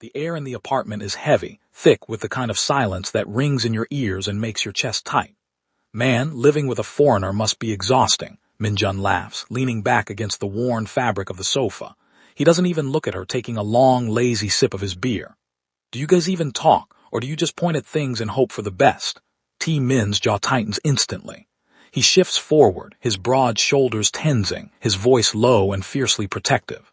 The air in the apartment is heavy, thick with the kind of silence that rings in your ears and makes your chest tight. Man, living with a foreigner must be exhausting, Minjun laughs, leaning back against the worn fabric of the sofa. He doesn't even look at her, taking a long, lazy sip of his beer. Do you guys even talk, or do you just point at things and hope for the best? T. Min's jaw tightens instantly. He shifts forward, his broad shoulders tensing, his voice low and fiercely protective.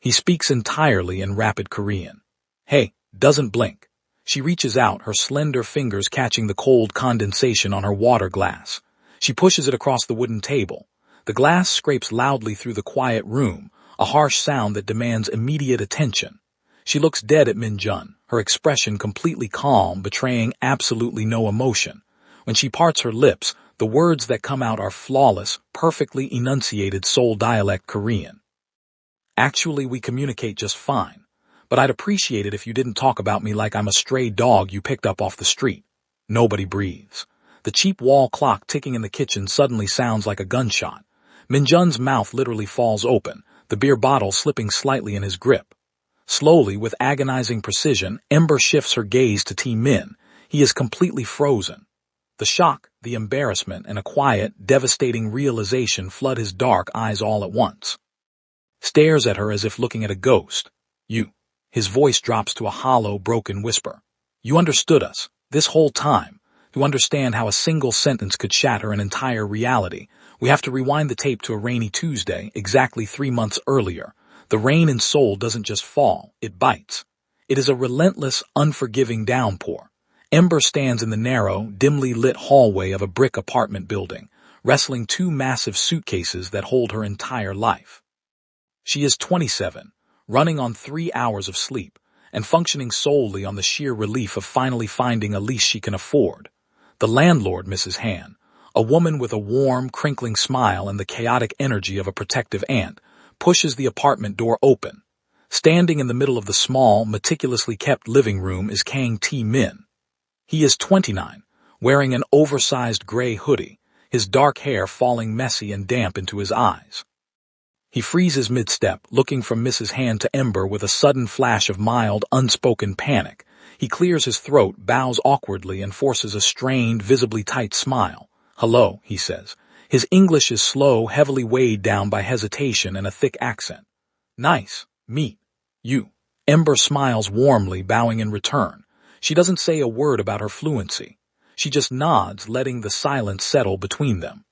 He speaks entirely in rapid Korean. Hey, doesn't blink. She reaches out, her slender fingers catching the cold condensation on her water glass. She pushes it across the wooden table. The glass scrapes loudly through the quiet room, a harsh sound that demands immediate attention. She looks dead at Minjun, her expression completely calm, betraying absolutely no emotion. When she parts her lips, the words that come out are flawless, perfectly enunciated Seoul dialect Korean. Actually, we communicate just fine, but I'd appreciate it if you didn't talk about me like I'm a stray dog you picked up off the street. Nobody breathes. The cheap wall clock ticking in the kitchen suddenly sounds like a gunshot. Minjun's mouth literally falls open, the beer bottle slipping slightly in his grip. Slowly, with agonizing precision, Ember shifts her gaze to T. Min. He is completely frozen. The shock, the embarrassment, and a quiet, devastating realization flood his dark eyes all at once. Stares at her as if looking at a ghost. You. His voice drops to a hollow, broken whisper. You understood us, this whole time. To understand how a single sentence could shatter an entire reality, we have to rewind the tape to a rainy Tuesday, exactly 3 months earlier. The rain in Seoul doesn't just fall, it bites. It is a relentless, unforgiving downpour. Ember stands in the narrow, dimly lit hallway of a brick apartment building, wrestling 2 massive suitcases that hold her entire life. She is 27, running on 3 hours of sleep, and functioning solely on the sheer relief of finally finding a lease she can afford. The landlord, Mrs. Han, a woman with a warm, crinkling smile and the chaotic energy of a protective aunt, pushes the apartment door open. Standing in the middle of the small, meticulously kept living room is Kang T. Min. He is 29, wearing an oversized gray hoodie, his dark hair falling messy and damp into his eyes. He freezes mid-step, looking from Mrs. Han to Ember with a sudden flash of mild, unspoken panic. He clears his throat, bows awkwardly, and forces a strained, visibly tight smile. Hello, he says. His English is slow, heavily weighed down by hesitation and a thick accent. Nice. Meet. You. Ember smiles warmly, bowing in return. She doesn't say a word about her fluency. She just nods, letting the silence settle between them.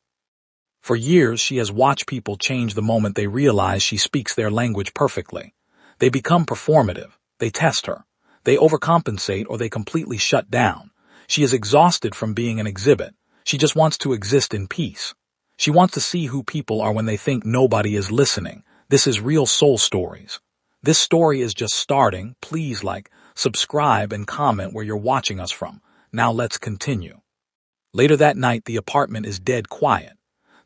For years, she has watched people change the moment they realize she speaks their language perfectly. They become performative. They test her. They overcompensate or they completely shut down. She is exhausted from being an exhibit. She just wants to exist in peace. She wants to see who people are when they think nobody is listening. This is Real Soul Stories. This story is just starting. Please like, subscribe, and comment where you're watching us from. Now let's continue. Later that night, the apartment is dead quiet.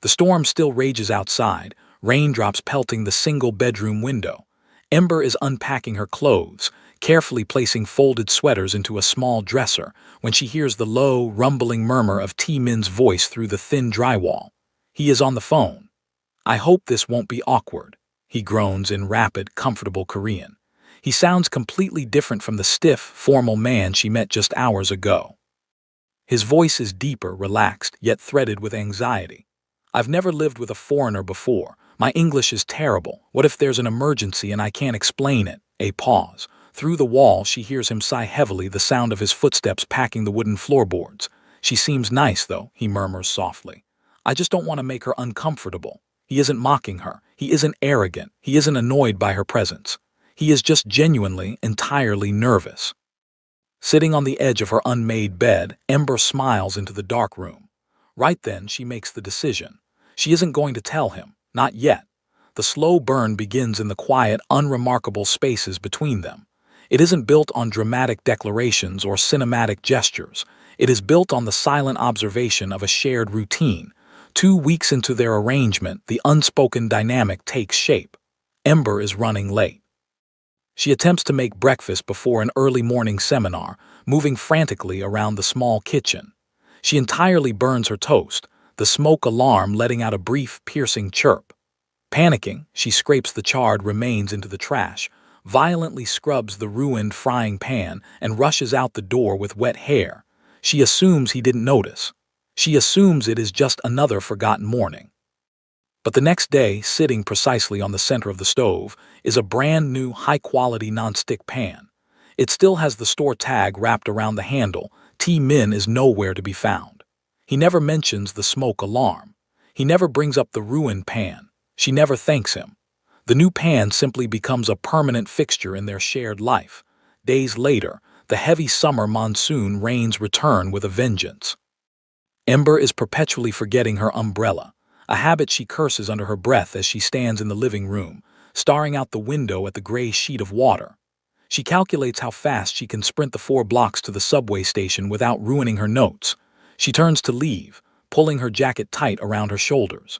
The storm still rages outside, raindrops pelting the single-bedroom window. Ember is unpacking her clothes, carefully placing folded sweaters into a small dresser, when she hears the low, rumbling murmur of T. Min's voice through the thin drywall. He is on the phone. I hope this won't be awkward, he groans in rapid, comfortable Korean. He sounds completely different from the stiff, formal man she met just hours ago. His voice is deeper, relaxed, yet threaded with anxiety. I've never lived with a foreigner before. My English is terrible. What if there's an emergency and I can't explain it? A pause. Through the wall, she hears him sigh heavily, the sound of his footsteps packing the wooden floorboards. She seems nice, though, he murmurs softly. I just don't want to make her uncomfortable. He isn't mocking her. He isn't arrogant. He isn't annoyed by her presence. He is just genuinely, entirely nervous. Sitting on the edge of her unmade bed, Ember smiles into the dark room. Right then, she makes the decision. She isn't going to tell him. Not yet. The slow burn begins in the quiet, unremarkable spaces between them. It isn't built on dramatic declarations or cinematic gestures. It is built on the silent observation of a shared routine. 2 weeks into their arrangement, the unspoken dynamic takes shape. Ember is running late. She attempts to make breakfast before an early morning seminar, moving frantically around the small kitchen. She entirely burns her toast, the smoke alarm letting out a brief, piercing chirp. Panicking, she scrapes the charred remains into the trash, violently scrubs the ruined frying pan, and rushes out the door with wet hair. She assumes he didn't notice. She assumes it is just another forgotten morning. But the next day, sitting precisely on the center of the stove, is a brand new high-quality non-stick pan. It still has the store tag wrapped around the handle. Min is nowhere to be found. He never mentions the smoke alarm. He never brings up the ruined pan. She never thanks him. The new pan simply becomes a permanent fixture in their shared life. Days later, the heavy summer monsoon rains return with a vengeance. Ember is perpetually forgetting her umbrella, a habit she curses under her breath as she stands in the living room, staring out the window at the gray sheet of water. She calculates how fast she can sprint the 4 blocks to the subway station without ruining her notes. She turns to leave, pulling her jacket tight around her shoulders.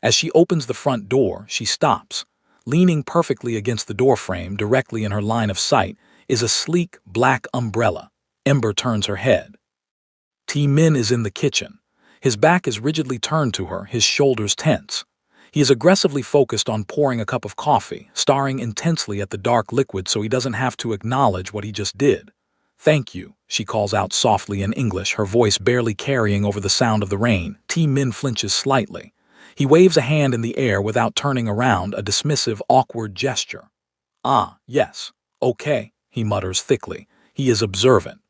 As she opens the front door, she stops. Leaning perfectly against the doorframe, directly in her line of sight, is a sleek, black umbrella. Ember turns her head. Min is in the kitchen. His back is rigidly turned to her, his shoulders tense. He is aggressively focused on pouring a cup of coffee, staring intensely at the dark liquid so he doesn't have to acknowledge what he just did. "Thank you," she calls out softly in English, her voice barely carrying over the sound of the rain. Min flinches slightly. He waves a hand in the air without turning around, a dismissive, awkward gesture. "Ah, yes. Okay," he mutters thickly. He is observant.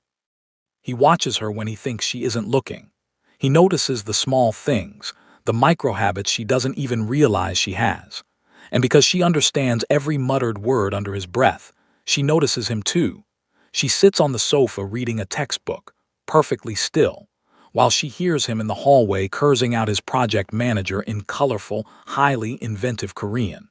He watches her when he thinks she isn't looking. He notices the small things, the micro-habits she doesn't even realize she has. And because she understands every muttered word under his breath, she notices him too. She sits on the sofa reading a textbook, perfectly still, while she hears him in the hallway cursing out his project manager in colorful, highly inventive Korean.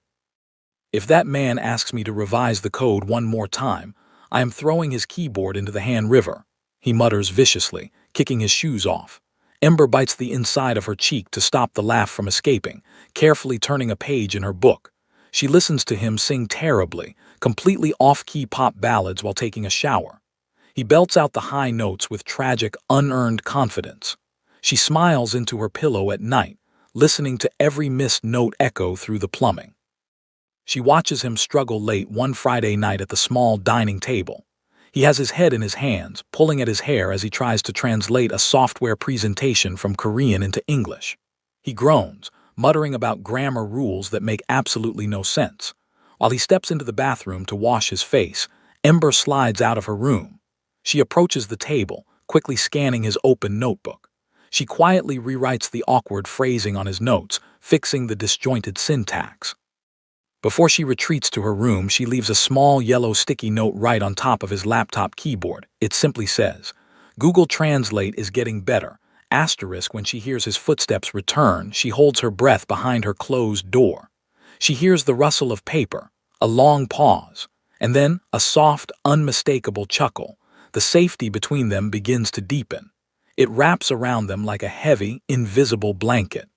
"If that man asks me to revise the code one more time, I am throwing his keyboard into the Han River," he mutters viciously, kicking his shoes off. Ember bites the inside of her cheek to stop the laugh from escaping, carefully turning a page in her book. She listens to him sing terribly, completely off-key pop ballads while taking a shower. He belts out the high notes with tragic, unearned confidence. She smiles into her pillow at night, listening to every missed note echo through the plumbing. She watches him struggle late one Friday night at the small dining table. He has his head in his hands, pulling at his hair as he tries to translate a software presentation from Korean into English. He groans, muttering about grammar rules that make absolutely no sense. While he steps into the bathroom to wash his face, Ember slides out of her room. She approaches the table, quickly scanning his open notebook. She quietly rewrites the awkward phrasing on his notes, fixing the disjointed syntax. Before she retreats to her room, she leaves a small yellow sticky note right on top of his laptop keyboard. It simply says, "Google Translate is getting better." Asterisk. When she hears his footsteps return, she holds her breath behind her closed door. She hears the rustle of paper, a long pause, and then a soft, unmistakable chuckle. The safety between them begins to deepen. It wraps around them like a heavy, invisible blanket.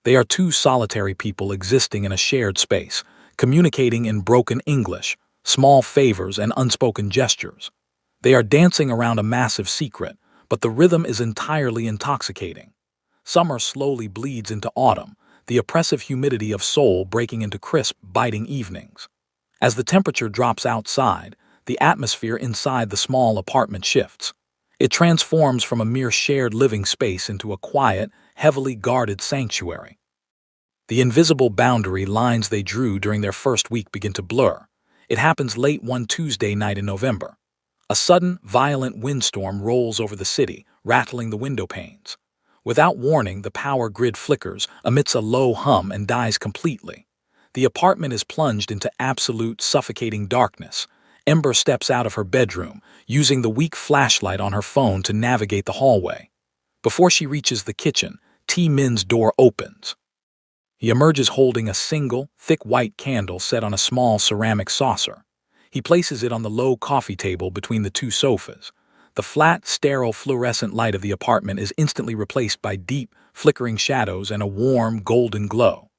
They are 2 solitary people existing in a shared space, communicating in broken English, small favors and unspoken gestures. They are dancing around a massive secret, but the rhythm is entirely intoxicating. Summer slowly bleeds into autumn, the oppressive humidity of Seoul breaking into crisp, biting evenings. As the temperature drops outside, the atmosphere inside the small apartment shifts. It transforms from a mere shared living space into a quiet, heavily guarded sanctuary. The invisible boundary lines they drew during their first week begin to blur. It happens late one Tuesday night in November. A sudden, violent windstorm rolls over the city, rattling the window panes. Without warning, the power grid flickers, emits a low hum, and dies completely. The apartment is plunged into absolute, suffocating darkness. Ember steps out of her bedroom, using the weak flashlight on her phone to navigate the hallway. Before she reaches the kitchen, Min's door opens. He emerges holding a single, thick white candle set on a small ceramic saucer. He places it on the low coffee table between the 2 sofas. The flat, sterile fluorescent light of the apartment is instantly replaced by deep, flickering shadows and a warm, golden glow.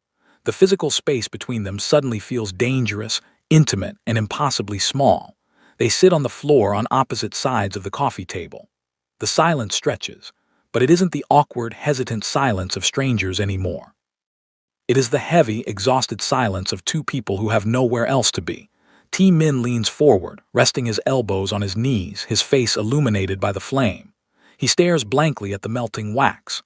The physical space between them suddenly feels dangerous, intimate, and impossibly small. They sit on the floor on opposite sides of the coffee table. The silence stretches, but it isn't the awkward, hesitant silence of strangers anymore. It is the heavy, exhausted silence of 2 people who have nowhere else to be. Min leans forward, resting his elbows on his knees, his face illuminated by the flame. He stares blankly at the melting wax.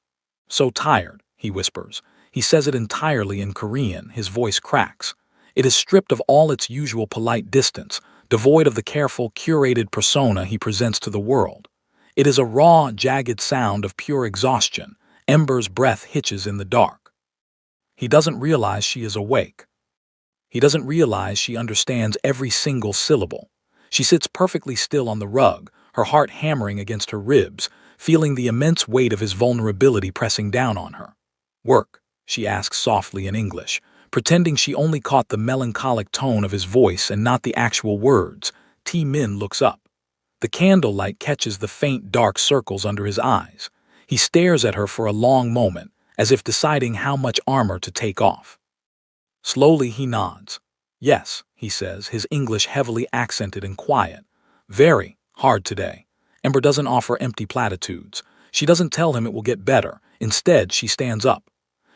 "So tired," he whispers. He says it entirely in Korean, his voice cracks. It is stripped of all its usual polite distance, devoid of the careful, curated persona he presents to the world. It is a raw, jagged sound of pure exhaustion. Ember's breath hitches in the dark. He doesn't realize she is awake. He doesn't realize she understands every single syllable. She sits perfectly still on the rug, her heart hammering against her ribs, feeling the immense weight of his vulnerability pressing down on her. "Work?" she asks softly in English, pretending she only caught the melancholic tone of his voice and not the actual words. Min looks up. The candlelight catches the faint dark circles under his eyes. He stares at her for a long moment, as if deciding how much armor to take off. Slowly he nods. "Yes," he says, his English heavily accented and quiet. "Very hard today." Ember doesn't offer empty platitudes. She doesn't tell him it will get better. Instead, she stands up.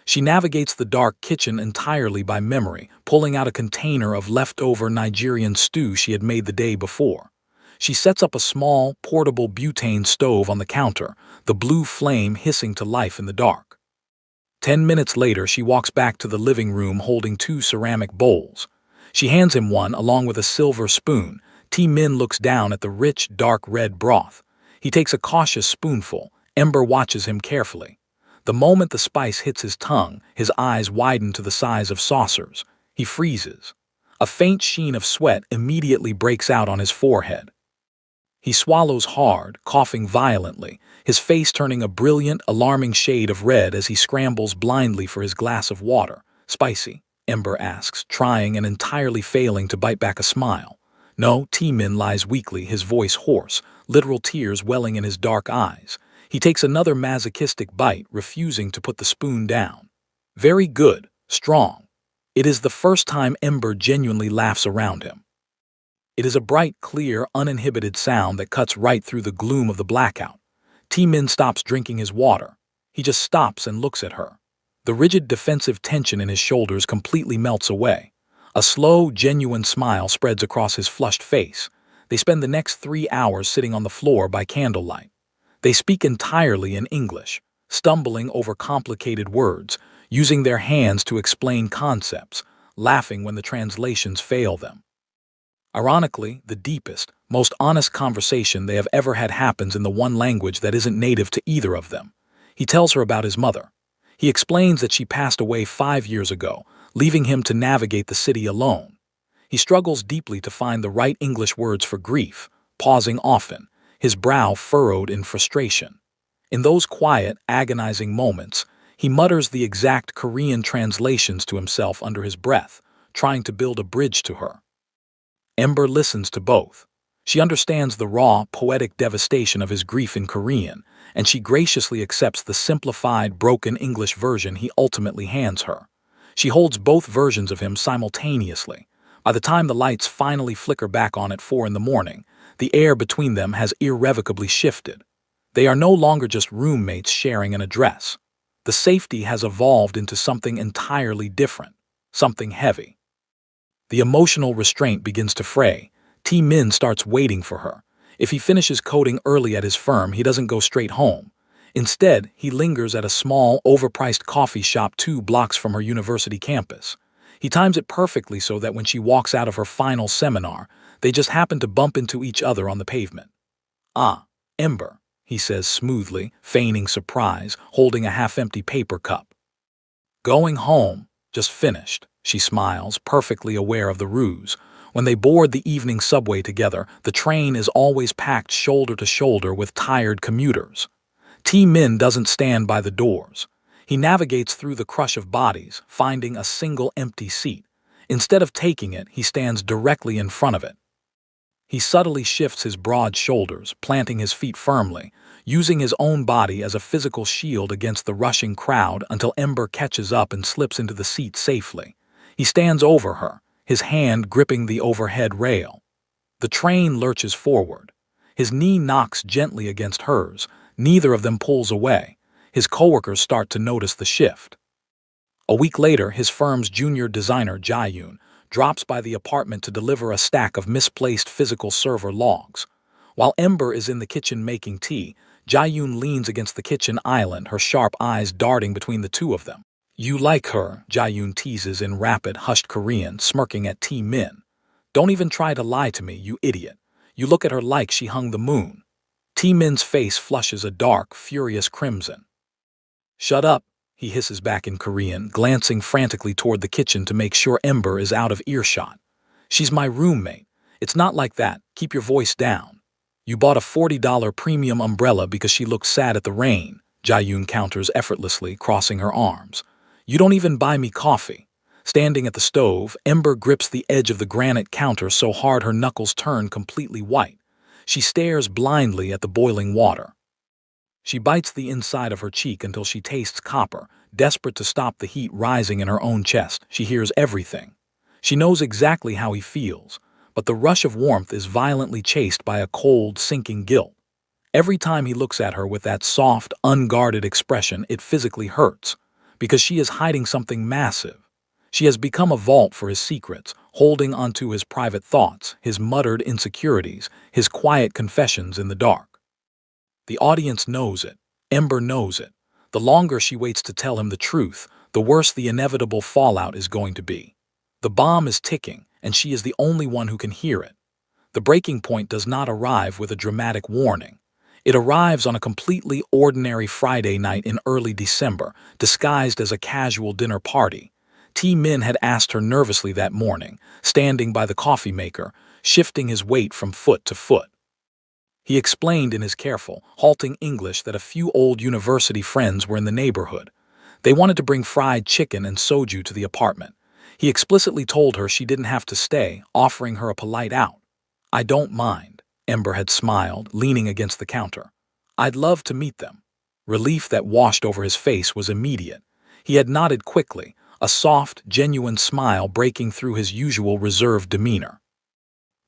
She navigates the dark kitchen entirely by memory, pulling out a container of leftover Nigerian stew she had made the day before. She sets up a small, portable butane stove on the counter, the blue flame hissing to life in the dark. 10 minutes later, she walks back to the living room holding 2 ceramic bowls. She hands him one along with a silver spoon. Min looks down at the rich, dark red broth. He takes a cautious spoonful. Ember watches him carefully. The moment the spice hits his tongue, his eyes widen to the size of saucers. He freezes. A faint sheen of sweat immediately breaks out on his forehead. He swallows hard, coughing violently, his face turning a brilliant, alarming shade of red as he scrambles blindly for his glass of water. "Spicy?" Ember asks, trying and entirely failing to bite back a smile. "No." Min lies weakly, his voice hoarse, literal tears welling in his dark eyes. He takes another masochistic bite, refusing to put the spoon down. "Very good, strong." It is the first time Ember genuinely laughs around him. It is a bright, clear, uninhibited sound that cuts right through the gloom of the blackout. Min stops drinking his water. He just stops and looks at her. The rigid defensive tension in his shoulders completely melts away. A slow, genuine smile spreads across his flushed face. They spend the next 3 hours sitting on the floor by candlelight. They speak entirely in English, stumbling over complicated words, using their hands to explain concepts, laughing when the translations fail them. Ironically, the deepest, most honest conversation they have ever had happens in the one language that isn't native to either of them. He tells her about his mother. He explains that she passed away 5 years ago, leaving him to navigate the city alone. He struggles deeply to find the right English words for grief, pausing often, his brow furrowed in frustration. In those quiet, agonizing moments, he mutters the exact Korean translations to himself under his breath, trying to build a bridge to her. Ember listens to both. She understands the raw, poetic devastation of his grief in Korean, and she graciously accepts the simplified, broken English version he ultimately hands her. She holds both versions of him simultaneously. By the time the lights finally flicker back on at 4 in the morning, the air between them has irrevocably shifted. They are no longer just roommates sharing an address. The safety has evolved into something entirely different, something heavy. The emotional restraint begins to fray. Min starts waiting for her. If he finishes coding early at his firm, he doesn't go straight home. Instead, he lingers at a small, overpriced coffee shop 2 blocks from her university campus. He times it perfectly so that when she walks out of her final seminar, they just happen to bump into each other on the pavement. "Ah, Ember," he says smoothly, feigning surprise, holding a half-empty paper cup. "Going home. Just finished." She smiles, perfectly aware of the ruse. When they board the evening subway together, the train is always packed shoulder to shoulder with tired commuters. Min doesn't stand by the doors. He navigates through the crush of bodies, finding a single empty seat. Instead of taking it, he stands directly in front of it. He subtly shifts his broad shoulders, planting his feet firmly, using his own body as a physical shield against the rushing crowd until Ember catches up and slips into the seat safely. He stands over her, his hand gripping the overhead rail. The train lurches forward. His knee knocks gently against hers. Neither of them pulls away. His coworkers start to notice the shift. A week later, his firm's junior designer, Jae-yoon, drops by the apartment to deliver a stack of misplaced physical server logs. While Ember is in the kitchen making tea, Jae-yoon leans against the kitchen island, her sharp eyes darting between the two of them. "You like her," Jae-yoon teases in rapid, hushed Korean, smirking at Taemin. "Don't even try to lie to me, you idiot. You look at her like she hung the moon." Taemin's face flushes a dark, furious crimson. "Shut up," he hisses back in Korean, glancing frantically toward the kitchen to make sure Ember is out of earshot. "She's my roommate. It's not like that. Keep your voice down." "You bought a $40 premium umbrella because she looked sad at the rain," Jae-yoon counters effortlessly, crossing her arms. "You don't even buy me coffee." Standing at the stove, Ember grips the edge of the granite counter so hard her knuckles turn completely white. She stares blindly at the boiling water. She bites the inside of her cheek until she tastes copper, desperate to stop the heat rising in her own chest. She hears everything. She knows exactly how he feels, but the rush of warmth is violently chased by a cold, sinking guilt. Every time he looks at her with that soft, unguarded expression, it physically hurts, because she is hiding something massive. She has become a vault for his secrets, holding onto his private thoughts, his muttered insecurities, his quiet confessions in the dark. The audience knows it. Ember knows it. The longer she waits to tell him the truth, the worse the inevitable fallout is going to be. The bomb is ticking, and she is the only one who can hear it. The breaking point does not arrive with a dramatic warning. It arrives on a completely ordinary Friday night in early December, disguised as a casual dinner party. Taemin had asked her nervously that morning, standing by the coffee maker, shifting his weight from foot to foot. He explained in his careful, halting English that a few old university friends were in the neighborhood. They wanted to bring fried chicken and soju to the apartment. He explicitly told her she didn't have to stay, offering her a polite out. "I don't mind," Ember had smiled, leaning against the counter. "I'd love to meet them." Relief that washed over his face was immediate. He had nodded quickly, a soft, genuine smile breaking through his usual reserved demeanor.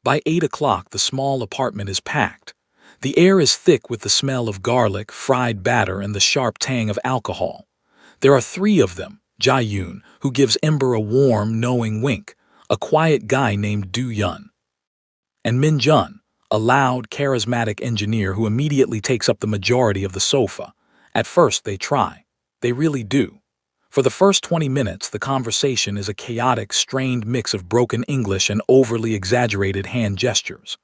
By 8 o'clock, the small apartment is packed. The air is thick with the smell of garlic, fried batter, and the sharp tang of alcohol. There are 3 of them: Jae-yoon, who gives Ember a warm, knowing wink, a quiet guy named Do-yeon, and Min-jun, a loud, charismatic engineer who immediately takes up the majority of the sofa. At first they try. They really do. For the first 20 minutes, the conversation is a chaotic, strained mix of broken English and overly exaggerated hand gestures.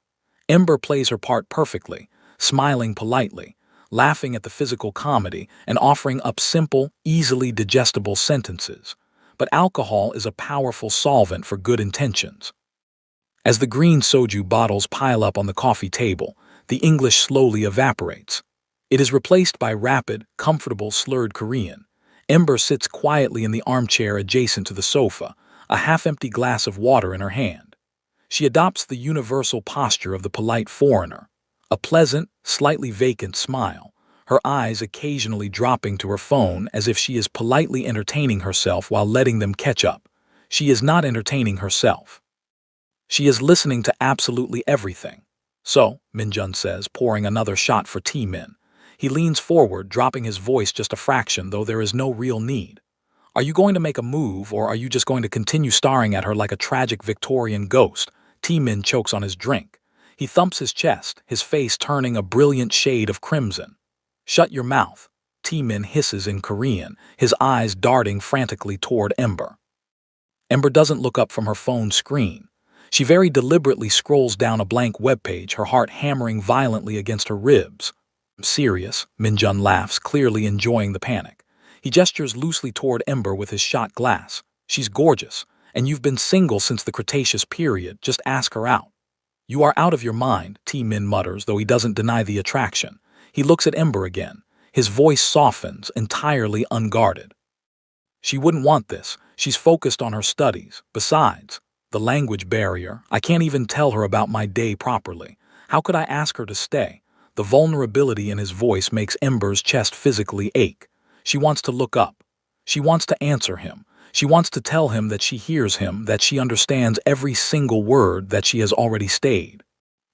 Ember plays her part perfectly, smiling politely, laughing at the physical comedy, and offering up simple, easily digestible sentences. But alcohol is a powerful solvent for good intentions. As the green soju bottles pile up on the coffee table, the English slowly evaporates. It is replaced by rapid, comfortable, slurred Korean. Ember sits quietly in the armchair adjacent to the sofa, a half-empty glass of water in her hand. She adopts the universal posture of the polite foreigner, a pleasant, slightly vacant smile, her eyes occasionally dropping to her phone as if she is politely entertaining herself while letting them catch up. She is not entertaining herself. She is listening to absolutely everything. "So," Min-jun says, pouring another shot for Taemin. He leans forward, dropping his voice just a fraction, though there is no real need. "Are you going to make a move, or are you just going to continue staring at her like a tragic Victorian ghost?" Taemin chokes on his drink. He thumps his chest, his face turning a brilliant shade of crimson. "Shut your mouth," Taemin hisses in Korean, his eyes darting frantically toward Ember. Ember doesn't look up from her phone screen. She very deliberately scrolls down a blank webpage, her heart hammering violently against her ribs. "I'm serious," Min-jun laughs, clearly enjoying the panic. He gestures loosely toward Ember with his shot glass. "She's gorgeous, and you've been single since the Cretaceous period. Just ask her out." "You are out of your mind," Taemin mutters, though he doesn't deny the attraction. He looks at Ember again. His voice softens, entirely unguarded. "She wouldn't want this. She's focused on her studies. Besides, the language barrier. I can't even tell her about my day properly. How could I ask her to stay?" The vulnerability in his voice makes Ember's chest physically ache. She wants to look up. She wants to answer him. She wants to tell him that she hears him, that she understands every single word that she has already stayed.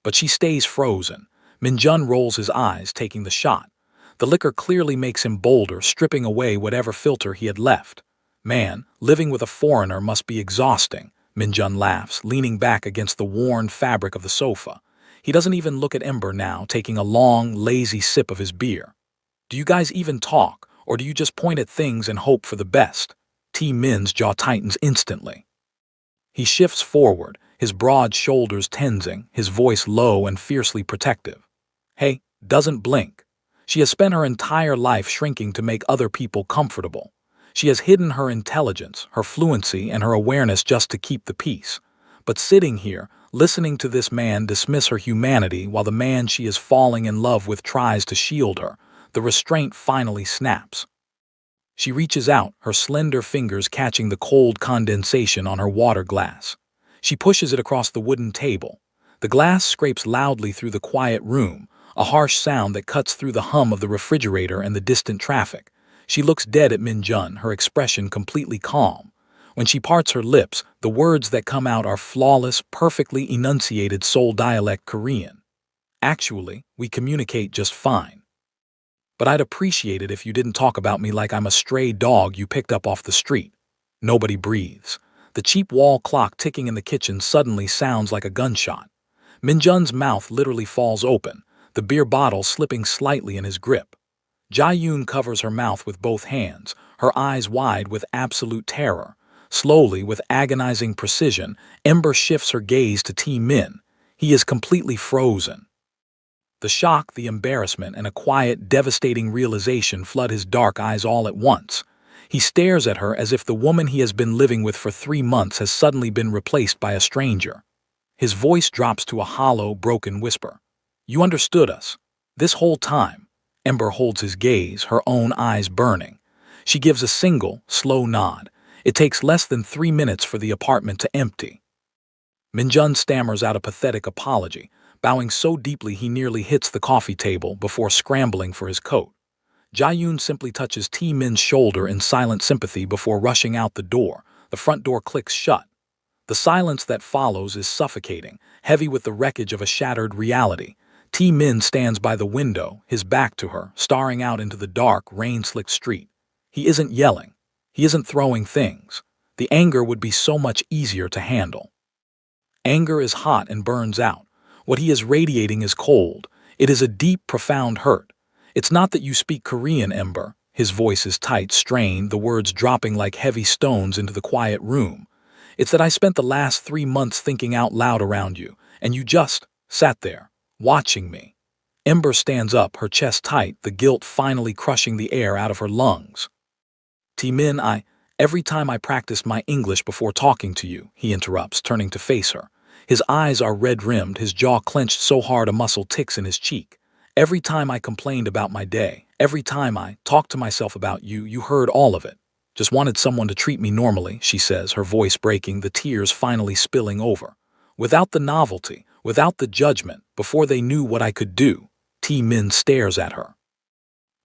But she stays frozen. Min-jun rolls his eyes, taking the shot. The liquor clearly makes him bolder, stripping away whatever filter he had left. "Man, living with a foreigner must be exhausting," Minjun laughs, leaning back against the worn fabric of the sofa. He doesn't even look at Ember now, taking a long, lazy sip of his beer. Do you guys even talk, or do you just point at things and hope for the best? T Min's jaw tightens instantly. He shifts forward, his broad shoulders tensing, his voice low and fiercely protective. Hey, doesn't blink. She has spent her entire life shrinking to make other people comfortable. She has hidden her intelligence, her fluency, and her awareness just to keep the peace. But sitting here, listening to this man dismiss her humanity while the man she is falling in love with tries to shield her, the restraint finally snaps. She reaches out, her slender fingers catching the cold condensation on her water glass. She pushes it across the wooden table. The glass scrapes loudly through the quiet room, a harsh sound that cuts through the hum of the refrigerator and the distant traffic. She looks dead at Minjun, her expression completely calm. When she parts her lips, the words that come out are flawless, perfectly enunciated Seoul dialect Korean. Actually, we communicate just fine. But I'd appreciate it if you didn't talk about me like I'm a stray dog you picked up off the street. Nobody breathes. The cheap wall clock ticking in the kitchen suddenly sounds like a gunshot. Minjun's mouth literally falls open, the beer bottle slipping slightly in his grip. Jae-yoon covers her mouth with both hands, her eyes wide with absolute terror. Slowly, with agonizing precision, Ember shifts her gaze to T Min. He is completely frozen. The shock, the embarrassment, and a quiet, devastating realization flood his dark eyes all at once. He stares at her as if the woman he has been living with for 3 months has suddenly been replaced by a stranger. His voice drops to a hollow, broken whisper. You understood us. This whole time. Ember holds his gaze, her own eyes burning. She gives a single, slow nod. It takes less than 3 minutes for the apartment to empty. Minjun stammers out a pathetic apology, bowing so deeply he nearly hits the coffee table before scrambling for his coat. Jae-yoon simply touches T Min's shoulder in silent sympathy before rushing out the door. The front door clicks shut. The silence that follows is suffocating, heavy with the wreckage of a shattered reality. T Min stands by the window, his back to her, staring out into the dark, rain-slicked street. He isn't yelling. He isn't throwing things. The anger would be so much easier to handle. Anger is hot and burns out. What he is radiating is cold. It is a deep, profound hurt. It's not that you speak Korean, Ember. His voice is tight, strained, the words dropping like heavy stones into the quiet room. It's that I spent the last 3 months thinking out loud around you, and you just sat there, watching me. Ember stands up, her chest tight, the guilt finally crushing the air out of her lungs. T-min, every time I practiced my English before talking to you, he interrupts, turning to face her. His eyes are red-rimmed, his jaw clenched so hard a muscle ticks in his cheek. Every time I complained about my day, every time I talked to myself about you, you heard all of it. Just wanted someone to treat me normally, she says, her voice breaking, the tears finally spilling over. Without the novelty, without the judgment, before they knew what I could do. T-min stares at her.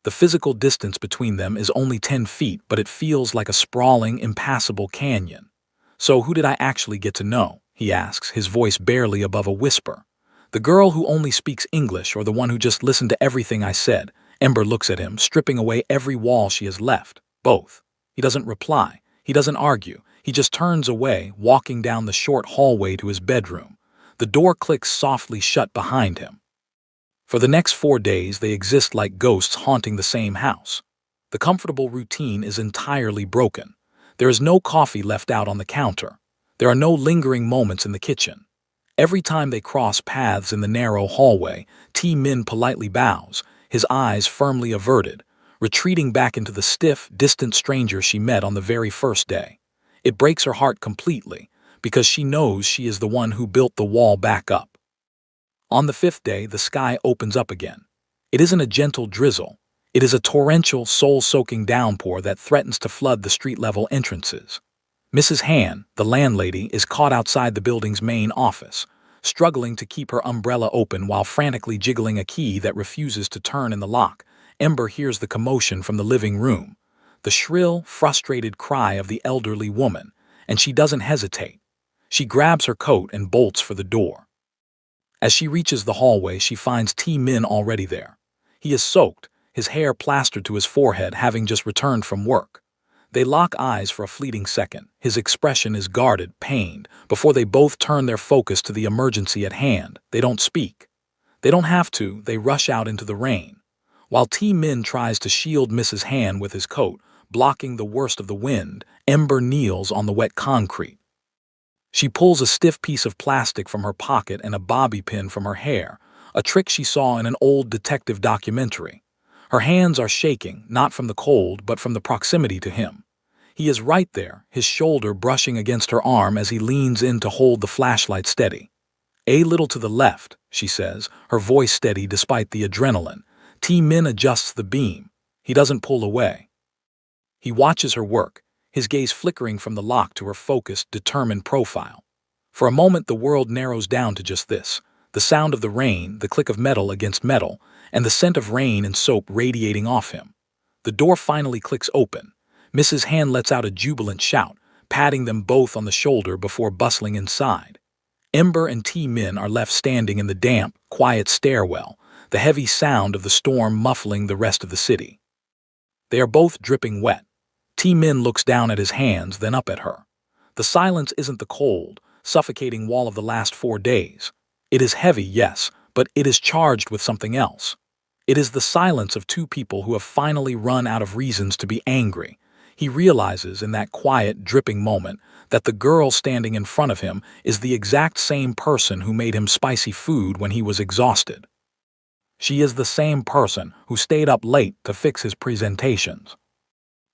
The physical distance between them is only 10 feet, but it feels like a sprawling, impassable canyon. So who did I actually get to know? He asks, his voice barely above a whisper. The girl who only speaks English or the one who just listened to everything I said? Ember looks at him, stripping away every wall she has left. Both. He doesn't reply. He doesn't argue. He just turns away, walking down the short hallway to his bedroom. The door clicks softly shut behind him. For the next 4 days, they exist like ghosts haunting the same house. The comfortable routine is entirely broken. There is no coffee left out on the counter. There are no lingering moments in the kitchen. Every time they cross paths in the narrow hallway, T-min politely bows, his eyes firmly averted, retreating back into the stiff, distant stranger she met on the very first day. It breaks her heart completely, because she knows she is the one who built the wall back up. On the 5th day, the sky opens up again. It isn't a gentle drizzle. It is a torrential, soul-soaking downpour that threatens to flood the street-level entrances. Mrs. Han, the landlady, is caught outside the building's main office, struggling to keep her umbrella open while frantically jiggling a key that refuses to turn in the lock. Ember hears the commotion from the living room, the shrill, frustrated cry of the elderly woman, and she doesn't hesitate. She grabs her coat and bolts for the door. As she reaches the hallway, she finds T-min already there. He is soaked, his hair plastered to his forehead, having just returned from work. They lock eyes for a fleeting second. His expression is guarded, pained, before they both turn their focus to the emergency at hand. They don't speak. They don't have to, they rush out into the rain. While T-Min tries to shield Mrs. Han with his coat, blocking the worst of the wind, Ember kneels on the wet concrete. She pulls a stiff piece of plastic from her pocket and a bobby pin from her hair, a trick she saw in an old detective documentary. Her hands are shaking, not from the cold, but from the proximity to him. He is right there, his shoulder brushing against her arm as he leans in to hold the flashlight steady. "A little to the left," she says, her voice steady despite the adrenaline. T-Min adjusts the beam. He doesn't pull away. He watches her work, his gaze flickering from the lock to her focused, determined profile. For a moment the world narrows down to just this: the sound of the rain, the click of metal against metal, and the scent of rain and soap radiating off him. The door finally clicks open. Mrs. Han lets out a jubilant shout, patting them both on the shoulder before bustling inside. Ember and T-Min are left standing in the damp, quiet stairwell, the heavy sound of the storm muffling the rest of the city. They are both dripping wet. T-Min looks down at his hands, then up at her. The silence isn't the cold, suffocating wall of the last 4 days. It is heavy, yes, but it is charged with something else. It is the silence of two people who have finally run out of reasons to be angry. He realizes in that quiet, dripping moment that the girl standing in front of him is the exact same person who made him spicy food when he was exhausted. She is the same person who stayed up late to fix his presentations.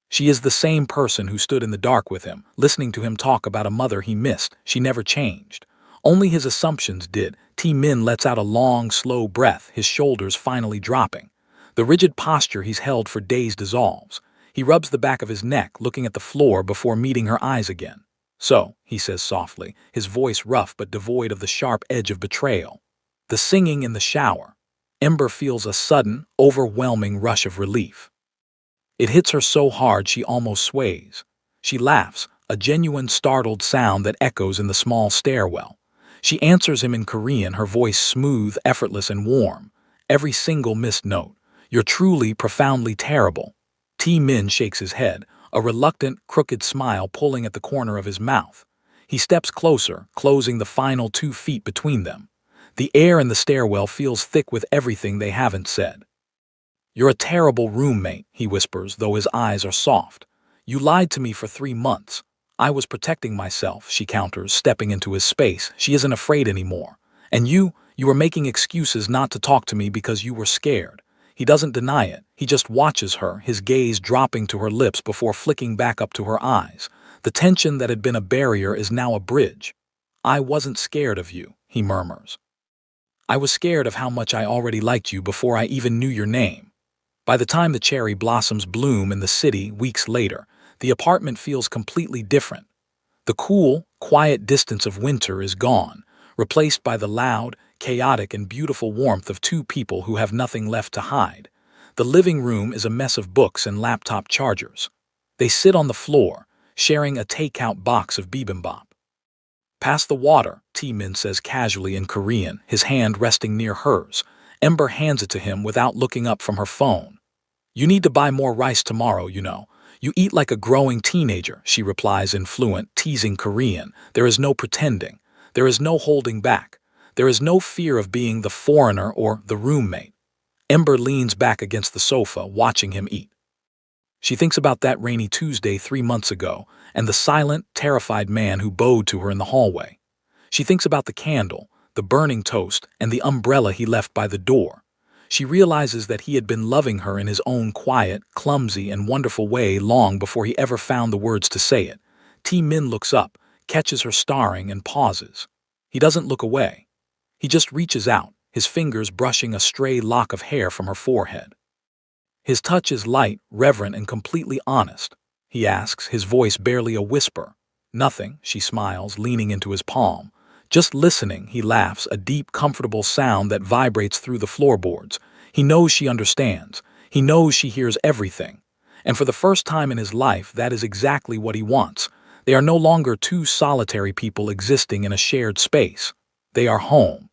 She is the same person who stood in the dark with him, listening to him talk about a mother he missed. She never changed. Only his assumptions did. T-Min lets out a long, slow breath, his shoulders finally dropping. The rigid posture he's held for days dissolves. He rubs the back of his neck, looking at the floor before meeting her eyes again. "So," he says softly, his voice rough but devoid of the sharp edge of betrayal. The singing in the shower. Ember feels a sudden, overwhelming rush of relief. It hits her so hard she almost sways. She laughs, a genuine startled sound that echoes in the small stairwell. She answers him in Korean, her voice smooth, effortless, and warm. Every single missed note. "You're truly, profoundly terrible." T-Min shakes his head, a reluctant, crooked smile pulling at the corner of his mouth. He steps closer, closing the final 2 feet between them. The air in the stairwell feels thick with everything they haven't said. "You're a terrible roommate," he whispers, though his eyes are soft. "You lied to me for 3 months. I was protecting myself," she counters, stepping into his space. She isn't afraid anymore. "And you were making excuses not to talk to me because you were scared." He doesn't deny it. He just watches her, his gaze dropping to her lips before flicking back up to her eyes. The tension that had been a barrier is now a bridge. "I wasn't scared of you," he murmurs. "I was scared of how much I already liked you before I even knew your name." By the time the cherry blossoms bloom in the city weeks later, the apartment feels completely different. The cool, quiet distance of winter is gone, replaced by the loud, chaotic, and beautiful warmth of two people who have nothing left to hide. The living room is a mess of books and laptop chargers. They sit on the floor, sharing a takeout box of bibimbap. "Pass the water," T-Min says casually in Korean, his hand resting near hers. Ember hands it to him without looking up from her phone. "You need to buy more rice tomorrow, you know. You eat like a growing teenager," she replies in fluent, teasing Korean. There is no pretending. There is no holding back. There is no fear of being the foreigner or the roommate. Ember leans back against the sofa, watching him eat. She thinks about that rainy Tuesday 3 months ago and the silent, terrified man who bowed to her in the hallway. She thinks about the candle, the burning toast, and the umbrella he left by the door. She realizes that he had been loving her in his own quiet, clumsy, and wonderful way long before he ever found the words to say it. T-Min looks up, catches her staring, and pauses. He doesn't look away. He just reaches out, his fingers brushing a stray lock of hair from her forehead. His touch is light, reverent, and completely honest. He asks, his voice barely a whisper. "Nothing," she smiles, leaning into his palm. "Just listening," he laughs, a deep, comfortable sound that vibrates through the floorboards. He knows she understands. He knows she hears everything. And for the first time in his life, that is exactly what he wants. They are no longer two solitary people existing in a shared space. They are home.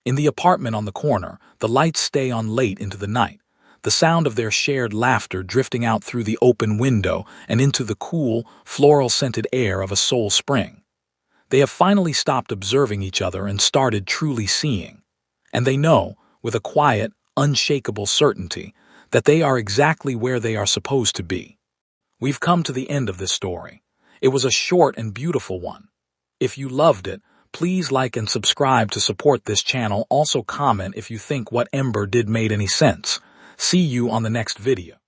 In the apartment on the corner, the lights stay on late into the night. the sound of their shared laughter drifting out through the open window and into the cool, floral-scented air of a Seoul spring. They have finally stopped observing each other and started truly seeing. And they know, with a quiet, unshakable certainty, that they are exactly where they are supposed to be. We've come to the end of this story. It was a short and beautiful one. If you loved it, please like and subscribe to support this channel. Also comment if you think what Ember did made any sense. See you on the next video.